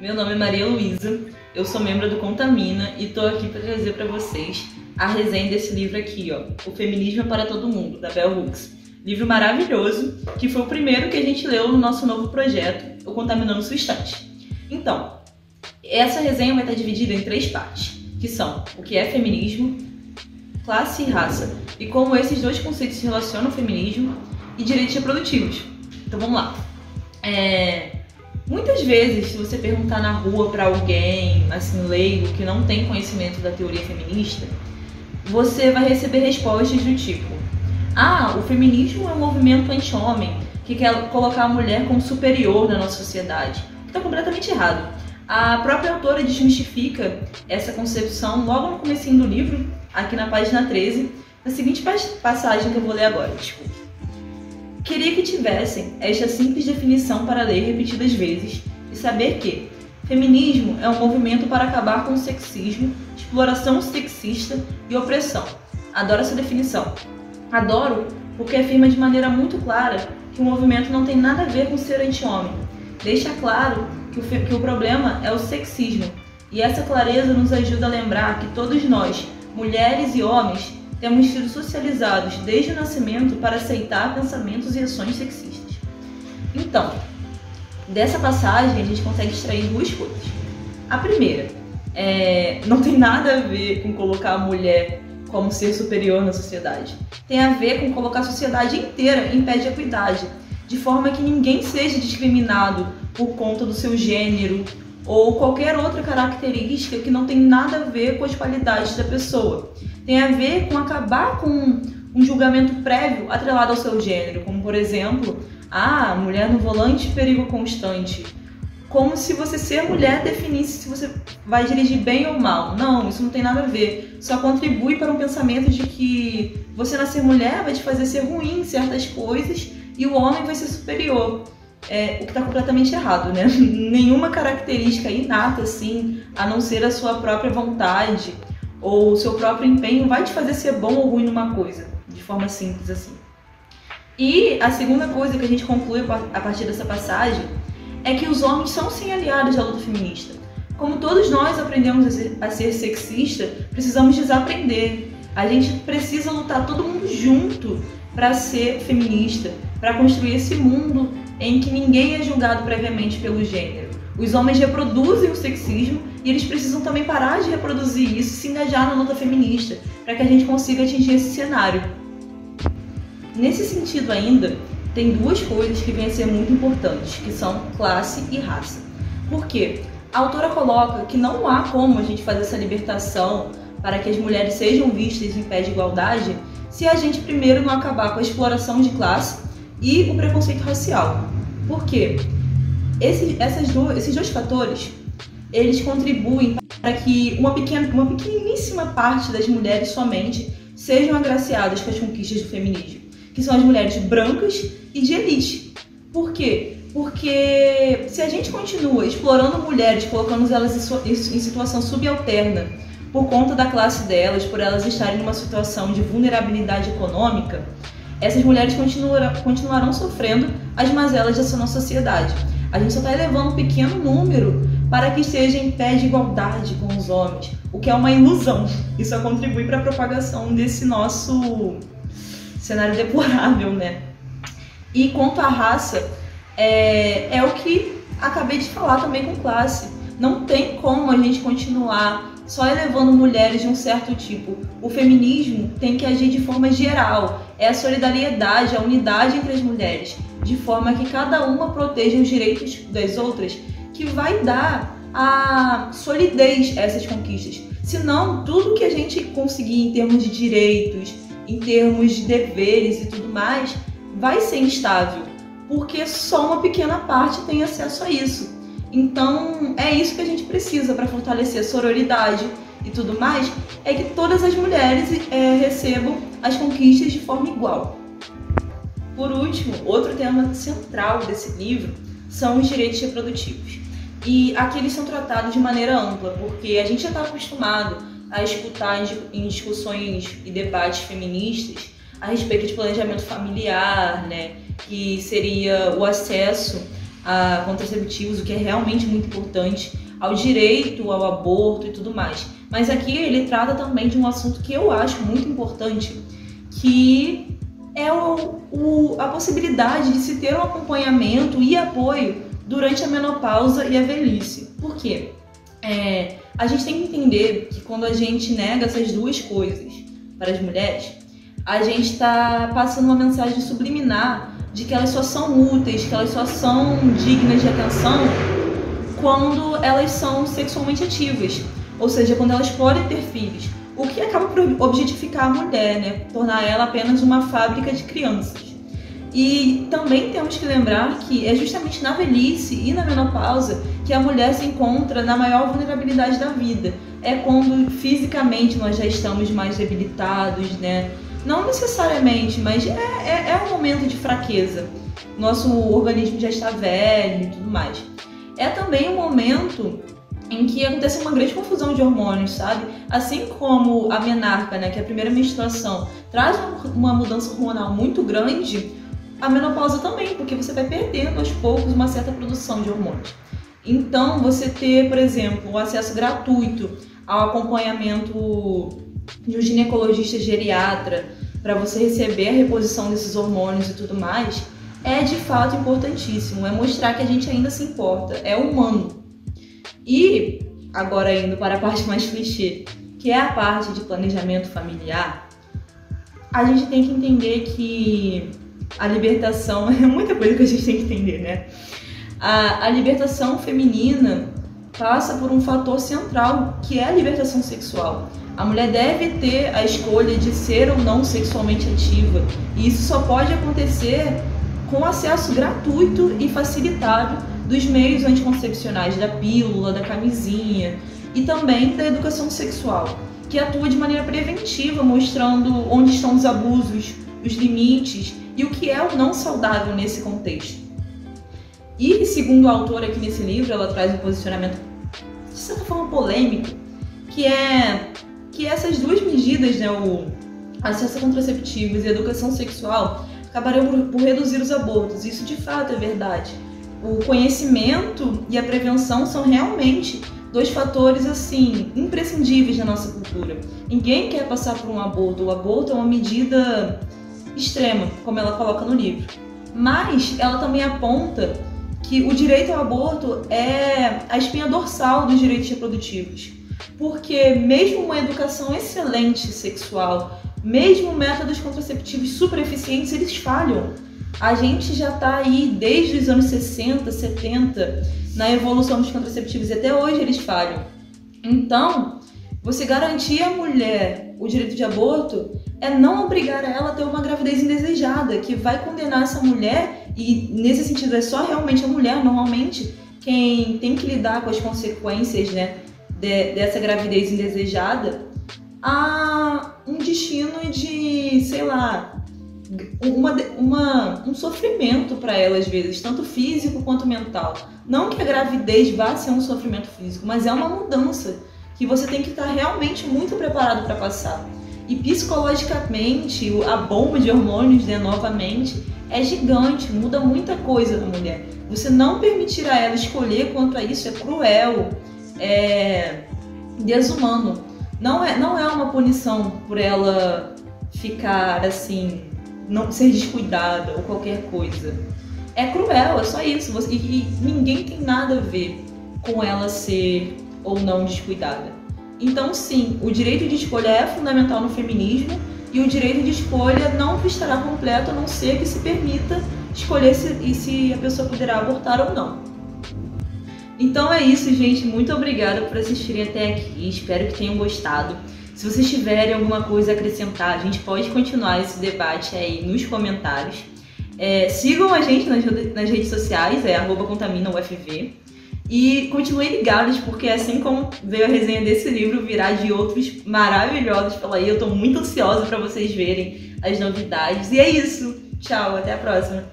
Meu nome é Maria Luísa, eu sou membro do Contamina e tô aqui para trazer para vocês a resenha desse livro aqui, ó, O Feminismo é para Todo Mundo, da Bell Hooks. Livro maravilhoso, que foi o primeiro que a gente leu no nosso novo projeto, o Contaminando Sua Estante. Então, essa resenha vai estar dividida em 3 partes, que são o que é feminismo, classe e raça, e como esses dois conceitos se relacionam ao feminismo e direitos reprodutivos. Então vamos lá. Muitas vezes, se você perguntar na rua para alguém, assim, leigo, que não tem conhecimento da teoria feminista, você vai receber respostas do tipo: o feminismo é um movimento anti-homem que quer colocar a mulher como superior na nossa sociedade. Está completamente errado. A própria autora desmistifica essa concepção logo no comecinho do livro, aqui na página 13, na seguinte passagem que eu vou ler agora. Queria que tivessem esta simples definição para ler repetidas vezes e saber que feminismo é um movimento para acabar com o sexismo, exploração sexista e opressão. Adoro essa definição. Adoro porque afirma de maneira muito clara que o movimento não tem nada a ver com ser anti-homem. Deixa claro que o problema é o sexismo, e essa clareza nos ajuda a lembrar que todos nós, mulheres e homens, temos sido socializados desde o nascimento para aceitar pensamentos e ações sexistas. Então, dessa passagem a gente consegue extrair 2 coisas. A primeira, não tem nada a ver com colocar a mulher como ser superior na sociedade. Tem a ver com colocar a sociedade inteira em pé de equidade, de forma que ninguém seja discriminado por conta do seu gênero ou qualquer outra característica que não tem nada a ver com as qualidades da pessoa. Tem a ver com acabar com um julgamento prévio atrelado ao seu gênero, como por exemplo, mulher no volante, perigo constante. Como se você ser mulher definisse se você vai dirigir bem ou mal. Não, isso não tem nada a ver. Só contribui para um pensamento de que você nascer mulher vai te fazer ser ruim em certas coisas e o homem vai ser superior. O que está completamente errado, né? Nenhuma característica inata, assim, a não ser a sua própria vontade ou o seu próprio empenho vai te fazer ser bom ou ruim numa coisa, de forma simples assim. E a segunda coisa que a gente conclui a partir dessa passagem é que os homens são sim aliados à luta feminista. Como todos nós aprendemos a ser sexista, precisamos desaprender. A gente precisa lutar todo mundo junto para ser feminista, para construir esse mundo em que ninguém é julgado previamente pelo gênero. Os homens reproduzem o sexismo e eles precisam também parar de reproduzir isso e se engajar na luta feminista, para que a gente consiga atingir esse cenário. Nesse sentido ainda, tem 2 coisas que vêm a ser muito importantes, que são classe e raça. Por quê? A autora coloca que não há como a gente fazer essa libertação para que as mulheres sejam vistas em pé de igualdade se a gente primeiro não acabar com a exploração de classe e o preconceito racial. Por quê? Esses 2 fatores, eles contribuem para que uma pequeníssima parte das mulheres somente sejam agraciadas com as conquistas do feminismo, que são as mulheres brancas e de elite. Por quê? Porque se a gente continua explorando mulheres, colocando elas em situação subalterna por conta da classe delas, por elas estarem numa situação de vulnerabilidade econômica, essas mulheres continuarão sofrendo as mazelas dessa nossa sociedade. A gente só está elevando um pequeno número para que esteja em pé de igualdade com os homens, o que é uma ilusão. Isso só contribui para a propagação desse nosso cenário deplorável, né? E quanto à raça, é o que acabei de falar também com classe. Não tem como a gente continuar só elevando mulheres de um certo tipo. O feminismo tem que agir de forma geral. É a solidariedade, a unidade entre as mulheres, de forma que cada uma proteja os direitos das outras, que vai dar a solidez a essas conquistas. Senão, tudo que a gente conseguir em termos de direitos, em termos de deveres e tudo mais, vai ser instável, porque só uma pequena parte tem acesso a isso. Então, é isso que a gente precisa para fortalecer a sororidade e tudo mais, é que todas as mulheres recebam as conquistas de forma igual. Por último, outro tema central desse livro são os direitos reprodutivos. E aqui eles são tratados de maneira ampla, porque a gente já está acostumado a escutar em discussões e debates feministas a respeito de planejamento familiar, né, que seria o acesso a contraceptivos, o que é realmente muito importante, ao direito ao aborto e tudo mais. Mas aqui ele trata também de um assunto que eu acho muito importante, que é a possibilidade de se ter um acompanhamento e apoio durante a menopausa e a velhice. Por quê? A gente tem que entender que quando a gente nega essas duas coisas para as mulheres, a gente está passando uma mensagem subliminar de que elas só são úteis, que elas só são dignas de atenção quando elas são sexualmente ativas, ou seja, quando elas podem ter filhos, o que acaba por objetificar a mulher, né? Tornar ela apenas uma fábrica de crianças. E também temos que lembrar que é justamente na velhice e na menopausa que a mulher se encontra na maior vulnerabilidade da vida. É quando fisicamente nós já estamos mais debilitados, né? Não necessariamente, mas é um momento de fraqueza. Nosso organismo já está velho e tudo mais. É também um momento em que acontece uma grande confusão de hormônios, sabe? Assim como a menarca, né, que é a primeira menstruação, traz uma mudança hormonal muito grande, a menopausa também, porque você vai perdendo aos poucos uma certa produção de hormônios. Então, você ter, por exemplo, o acesso gratuito ao acompanhamento de um ginecologista geriatra para você receber a reposição desses hormônios e tudo mais, é de fato importantíssimo. É mostrar que a gente ainda se importa, é humano. E, agora indo para a parte mais clichê, que é a parte de planejamento familiar, a gente tem que entender que a libertação é muita coisa que a gente tem que entender, né? A libertação feminina passa por um fator central, que é a libertação sexual. A mulher deve ter a escolha de ser ou não sexualmente ativa, e isso só pode acontecer com acesso gratuito e facilitado dos meios anticoncepcionais, da pílula, da camisinha e também da educação sexual, que atua de maneira preventiva, mostrando onde estão os abusos, os limites e o que é o não saudável nesse contexto. E, segundo a autora aqui nesse livro, ela traz um posicionamento de certa forma polêmico, que essas duas medidas, né, o acesso a contraceptivos e a educação sexual, acabariam por reduzir os abortos. Isso de fato é verdade. O conhecimento e a prevenção são realmente dois fatores assim imprescindíveis na nossa cultura. Ninguém quer passar por um aborto. O aborto é uma medida extrema, como ela coloca no livro. Mas ela também aponta que o direito ao aborto é a espinha dorsal dos direitos reprodutivos. Porque mesmo uma educação excelente sexual, mesmo métodos contraceptivos super eficientes, eles falham. A gente já está aí desde os anos 60, 70, na evolução dos contraceptivos e até hoje eles falham. Então, você garantir à mulher o direito de aborto é não obrigar ela a ter uma gravidez indesejada, que vai condenar essa mulher, e nesse sentido é só realmente a mulher, normalmente, quem tem que lidar com as consequências, né, dessa gravidez indesejada, a um destino de, sei lá, um sofrimento para ela às vezes, tanto físico quanto mental. Não que a gravidez vá ser um sofrimento físico, mas é uma mudança que você tem que estar realmente muito preparado para passar. E psicologicamente, a bomba de hormônios, né, novamente, é gigante, muda muita coisa na mulher. Você não permitir a ela escolher quanto a isso é cruel, é desumano. Não é uma punição por ela ficar assim, não ser descuidada ou qualquer coisa. É cruel, é só isso. E ninguém tem nada a ver com ela ser ou não descuidada. Então sim, o direito de escolha é fundamental no feminismo, e o direito de escolha não estará completo a não ser que se permita escolher se a pessoa poderá abortar ou não. Então é isso, gente. Muito obrigada por assistirem até aqui. Espero que tenham gostado. Se vocês tiverem alguma coisa a acrescentar, a gente pode continuar esse debate aí nos comentários. Sigam a gente nas redes sociais, @contamina_UFV. E continuem ligados, porque assim como veio a resenha desse livro, virá de outros maravilhosos pela aí. Eu tô muito ansiosa para vocês verem as novidades. E é isso. Tchau, até a próxima.